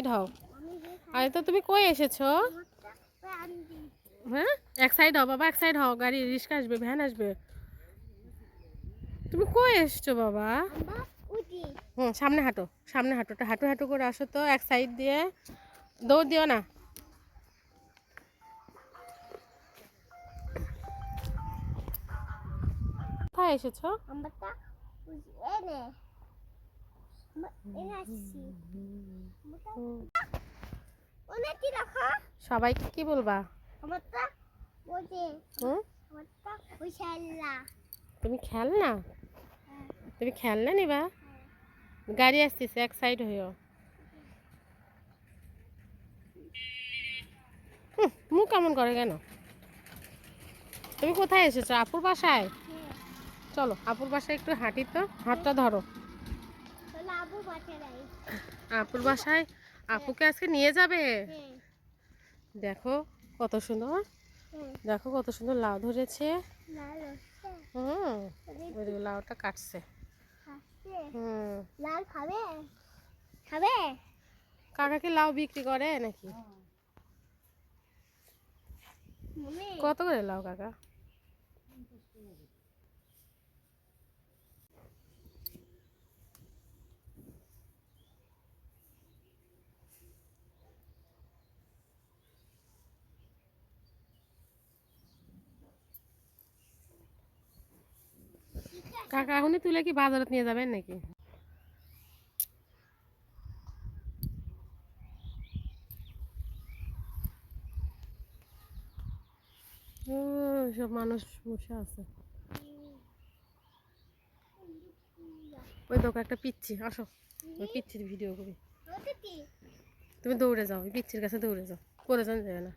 Side হও। আরে তো তুমি কই এসেছো? হ্যাঁ, এক সাইড হও বাবা, এক সাইড হও, গাড়ি রিক্সা আসবে, ভ্যান আসবে। তুমি কই এসছো বাবা? সামনে হাঁটো, সামনে হাঁটো, হাঁটু হাঁটু করে আসো তো, এক সাইড দিয়ে। দৌড় দিও না। কোথায় এসেছো? সবাইকে কি বলবা? তুমি খেলনা, তুমি খেলনা নিবা? গাড়ি আসতেছে, এক সাইড হইও। মুখ কেমন করে কেন? তুমি কোথায় এসেছো? আপুর বাসায়? চলো আপুর বাসায় একটু হাঁটি তো, হাতটা ধরো। আপুর বাসায় আপুকে আজকে নিয়ে যাবে? দেখো কত সুন্দর, দেখো কত সুন্দর লাউ ধরেছে। ওইদিকে লাউটা কাটছে। লাল খাবে? খাবে? কাকা কি লাউ বিক্রি করে নাকি? কত করে লাউ কাকা? কাকা এখনই তুলে কি বাজারে নিয়ে যাবেন নাকি? সব মানুষ বসে আছে। ওই দেখো একটা পিচ্ছি, আসো ওই পিচ্ছির ভিডিও করি। তুমি দৌড়ে যাও, ওই পিচ্ছির কাছে দৌড়ে যাও, পরে যান যাবে না।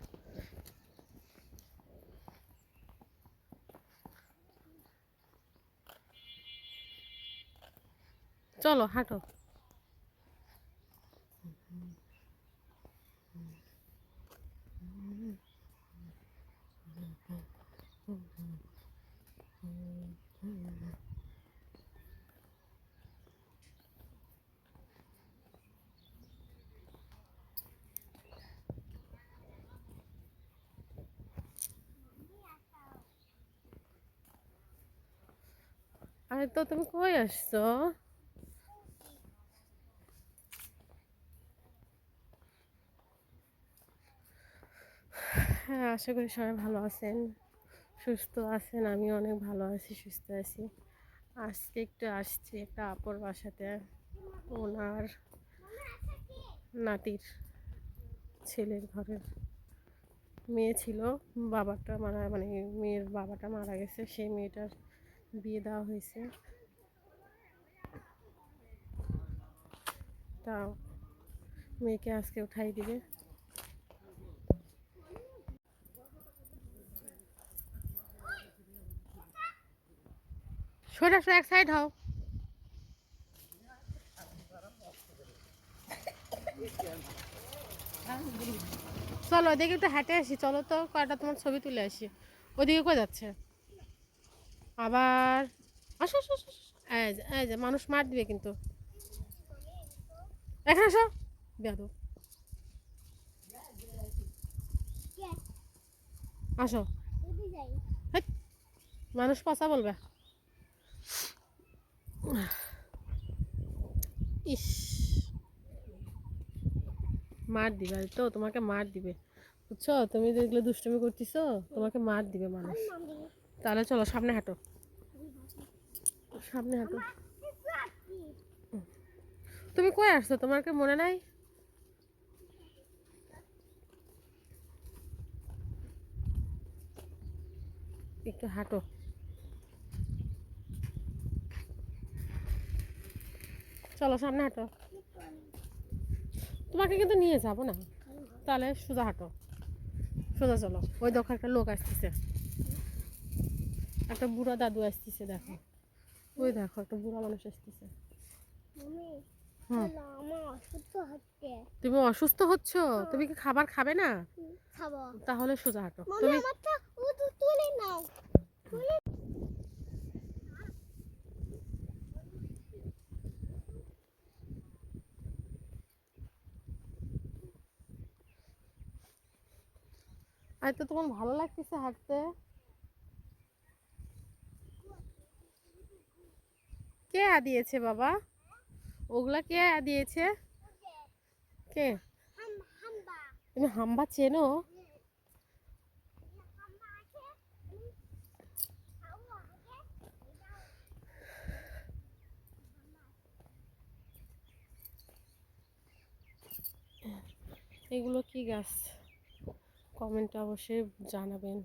চলো হাঁটো। আরে তো তুমি কই আসছো? হ্যাঁ, আশা করি সবাই ভালো আছেন, সুস্থ আছেন। আমি অনেক ভালো আছি, সুস্থ আছি। আজকে একটু আসছি একটা আপুর বাসাতে, ওনার নাতির ছেলের ঘরের মেয়ে ছিল, বাবাটা মারা, মানে মেয়ের বাবাটা মারা গেছে, সেই মেয়েটার বিয়ে দেওয়া হয়েছে। তা মেয়েকে আজকে উঠাই দিবে। সরে আসো, এক সাইড হও। চলো ওদিকে একটু হেঁটে আসি, চলো তো কয়টা তোমার ছবি তুলে আসি। ওদিকে কই যাচ্ছে আবার? আসো আসো আসো, আসো। এই যে মানুষ মার দিবে কিন্তু। এখানে আসো, বেয়াদব। আসো। হেৎ, মানুষ পচা বলবে। ইস, মার দিবে তো, তোমাকে মার দিবে, বুঝছো? তুমি যেগুলো দুষ্টুমি করতেছো, তোমাকে মার দিবে মানুষ। তাহলে চলো সামনে হাঁটো, সামনে হাঁটো। তুমি কই আসছো? তোমাকে মনে নাই? একটু হাঁটো। চলো সামনে হাঁটো। তোমাকে কিন্তু নিয়ে যাবো না, তাহলে সোজা হাঁটো, সোজা চলো। ওই দেখো একটা লোক আসতেছে, একটা বুড়া দাদু আসতেছে, দেখো ওই দেখো একটা বুড়া মানুষ আসতেছে। তুমি অসুস্থ হচ্ছ? তুমি কি খাবার খাবে না? তাহলে সোজা হাঁটো তুমি। আর তো তোমার ভালো লাগতেছে হাঁটতে? কে দিয়েছে বাবা? ওগুলা কে দিয়েছে? কে? হাম্বা তুমি হাম্বা চেনো? হাম্বা আছে হাম্বা আছে এগুলো কি গাছ? কমেন্টে অবশ্যই জানাবেন।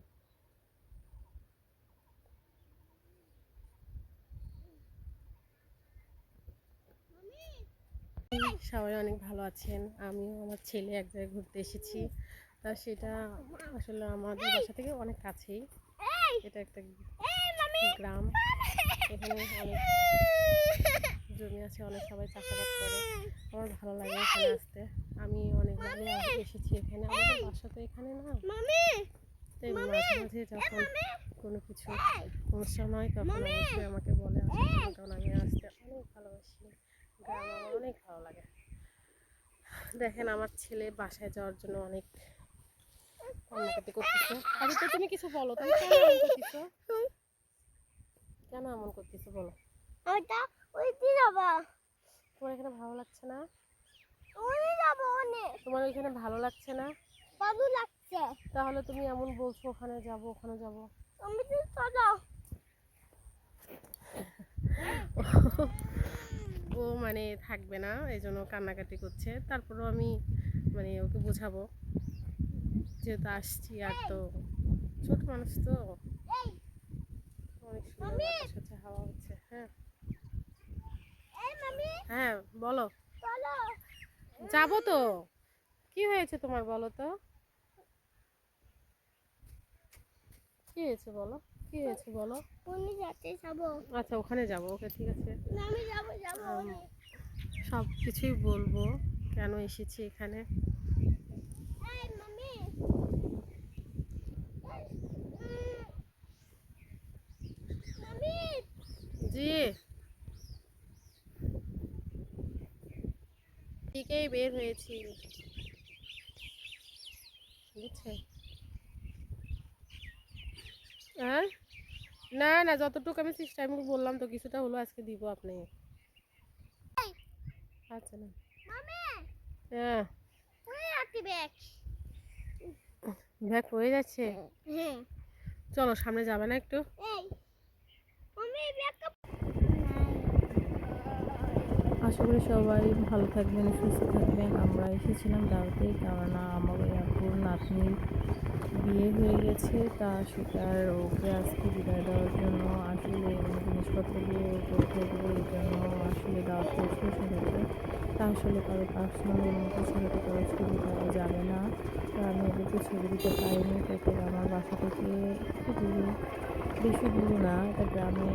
সবাই অনেক ভালো আছেন। আমিও আমার ছেলে এক জায়গায় ঘুরতে এসেছি। তা সেটা আসলে আমাদের বাসা থেকে অনেক কাছেই। এটা একটা গ্রাম। এখানে অনেক জমি আছে, অনেক সবাই চাষাবাদ করে। আমার ভালো লাগে এখানে আসতে। আমি অনেকভাবে এসেছি এখানে। আমাদের বাসা তো এখানে না, তাই মাঝে মাঝে যখন কোনো কিছু অনুষ্ঠান হয় তখন অবশ্যই আমাকে বলে আসার জন্য, কারণ আমি আসতে অনেক ভালোবাসি। গ্রাম আমার অনেক ভালো লাগে। দেখেন আমার ছেলে বাসায় যাওয়ার জন্য অনেক কান্নাকাটি করতেছে। আরে তো তুমি কিছু বলো, তুমি কেন এমন করতেছো? কেন এমন করতেছো বলো? ওটা ওই দি যাবা তোমার এখানে ভালো লাগছে না? ওই যাব অনেক তোমার এখানে ভালো লাগছে না? ভালো লাগছে তাহলে তুমি এমন বলছো ওখানে যাব ওখানে যাব। আমি তো চলো ও মানে থাকবে না, এই জন্য কান্নাকাটি করছে। তারপরেও আমি মানে ওকে বোঝাবো, যেহেতু আসছি। আর তো ছোট মানুষ তো, অনেক সুন্দর বাতাস হচ্ছে, হাওয়া হচ্ছে। হ্যাঁ এই মামি হ্যাঁ বলো। চলো যাবো তো। কি হয়েছে তোমার বলো তো? কি হয়েছে বলো? কি হয়েছে বলো? উনি যাতে যাব আচ্ছা ওখানে যাবো, ওকে ঠিক আছে। আমি যাব যাব আম, অনেক সব কিছুই বলবো কেন এসেছি এখানে। এই মামি মামি জি, দিকেই বের হয়েছি, বুঝছে? আর না না, যতটুকু আমি চেষ্টা আমি বললাম তো, কিছুটা হলো আজকে দিব আপনি। আচ্ছা না। মামি হ্যাঁ ওই আটি ব্যাগ ব্যাগ হয়ে যাচ্ছে। হ্যাঁ চলো সামনে যাবে না একটু? এই মামি ব্যাগ আশা করি সবাই ভালো থাকবেন, সুস্থ থাকবেন। আমরা এসেছিলাম দাওয়াতে, কেননা আমার ওই আপুর নাতনির বিয়ে হয়ে গেছে, তা সেটার ওকে আজকে বিদায় দেওয়ার জন্য আসলে জিনিসপত্র দিয়ে ওকে উঠে দেবো, এই জন্য আসলে দাওয়াত করছে সেটাতে। তা আসলে কারো পার্সোনালের মধ্যে সেটাতে কারো ছবি দেওয়া যাবে না। তা আমি ওদেরকে ছবি দিতে পারিনি, তাতে আমার বাসা থেকে একটু দূরে, বেশি দূরে না, এটা গ্রামে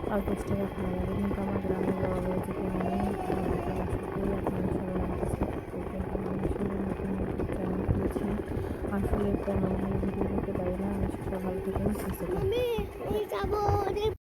5-10 টাকা ভাড়া লাগে, কিন্তু আমার গ্রামে বড় বড় যেতে হয়। আপনাদের আশা করি আপনারা সবাই আমাকে সাপোর্ট করবেন। আমি আসলে নতুন নতুন চ্যানেল খুলেছি, আসলে তেমনভাবে ভিডিও করতে পারি না। আমি সবাই ভালো থাকেন, সুস্থ থাকেন। মামি আমি যাব